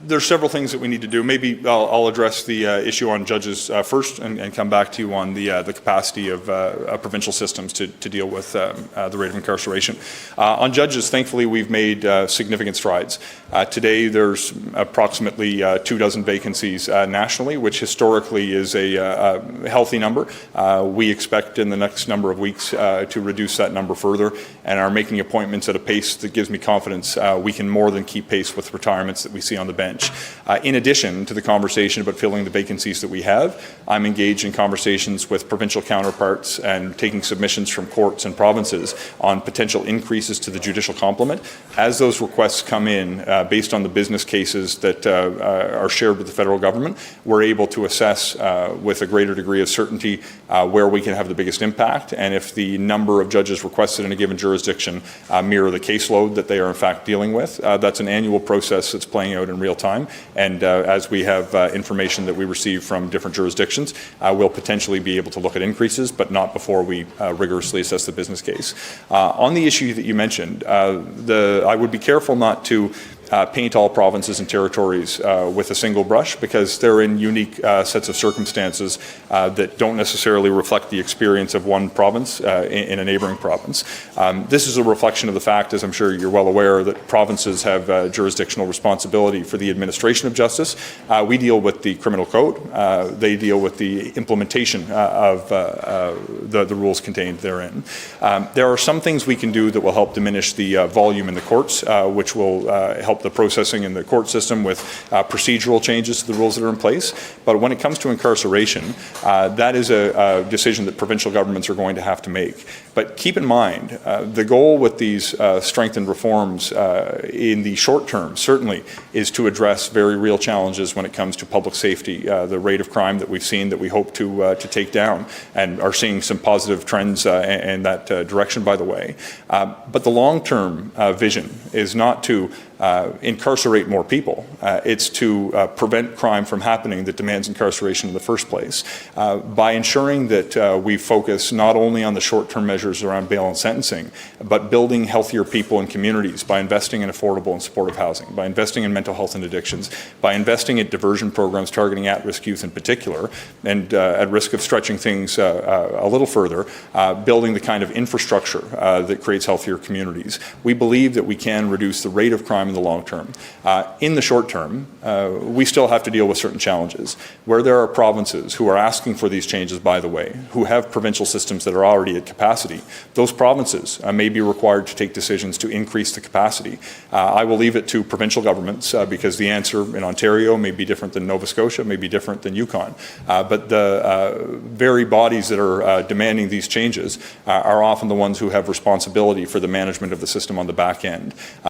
There's several things that we need to do. Maybe I'll address the issue on judges first and come back to you on the capacity of provincial systems to deal with the rate of incarceration. On judges, thankfully, we've made significant strides. Today, there's approximately 24 vacancies nationally, which historically is a healthy number. We expect in the next number of weeks to reduce that number further and are making appointments at a pace that gives me confidence we can more than keep pace with retirements that we see on the bench. In addition to the conversation about filling the vacancies that we have, I'm engaged in conversations with provincial counterparts and taking submissions from courts and provinces on potential increases to the judicial complement. As those requests come in, based on the business cases that are shared with the federal government, we're able to assess with a greater degree of certainty where we can have the biggest impact, and if the number of judges requested in a given jurisdiction mirror the caseload that they are in fact dealing with. That's an annual process that's playing out in real time. And as we have information that we receive from different jurisdictions, we'll potentially be able to look at increases, but not before we rigorously assess the business case. On the issue that you mentioned, I would be careful not to paint all provinces and territories with a single brush, because they're in unique sets of circumstances that don't necessarily reflect the experience of one province in a neighbouring province. This is a reflection of the fact, as I'm sure you're well aware, that provinces have jurisdictional responsibility for the administration of justice. We deal with the criminal code. They deal with the implementation of the rules contained therein. There are some things we can do that will help diminish the volume in the courts, which will help the processing in the court system with procedural changes to the rules that are in place. But when it comes to incarceration, that is a decision that provincial governments are going to have to make. But keep in mind, the goal with these strengthened reforms in the short term certainly is to address very real challenges when it comes to public safety, the rate of crime that we've seen that we hope to take down, and are seeing some positive trends in that direction, by the way. But the long-term vision is not to incarcerate more people. It's to prevent crime from happening that demands incarceration in the first place. By ensuring that we focus not only on the short-term measures around bail and sentencing, but building healthier people and communities by investing in affordable and supportive housing, by investing in mental health and addictions, by investing in diversion programs targeting at-risk youth in particular, and at risk of stretching things a little further, building the kind of infrastructure that creates healthier communities. We believe that we can reduce the rate of crime in the long term. In the short term, we still have to deal with certain challenges. Where there are provinces who are asking for these changes, by the way, who have provincial systems that are already at capacity, those provinces may be required to take decisions to increase the capacity. I will leave it to provincial governments because the answer in Ontario may be different than Nova Scotia, may be different than Yukon. But the very bodies that are demanding these changes are often the ones who have responsibility for the management of the system on the back end.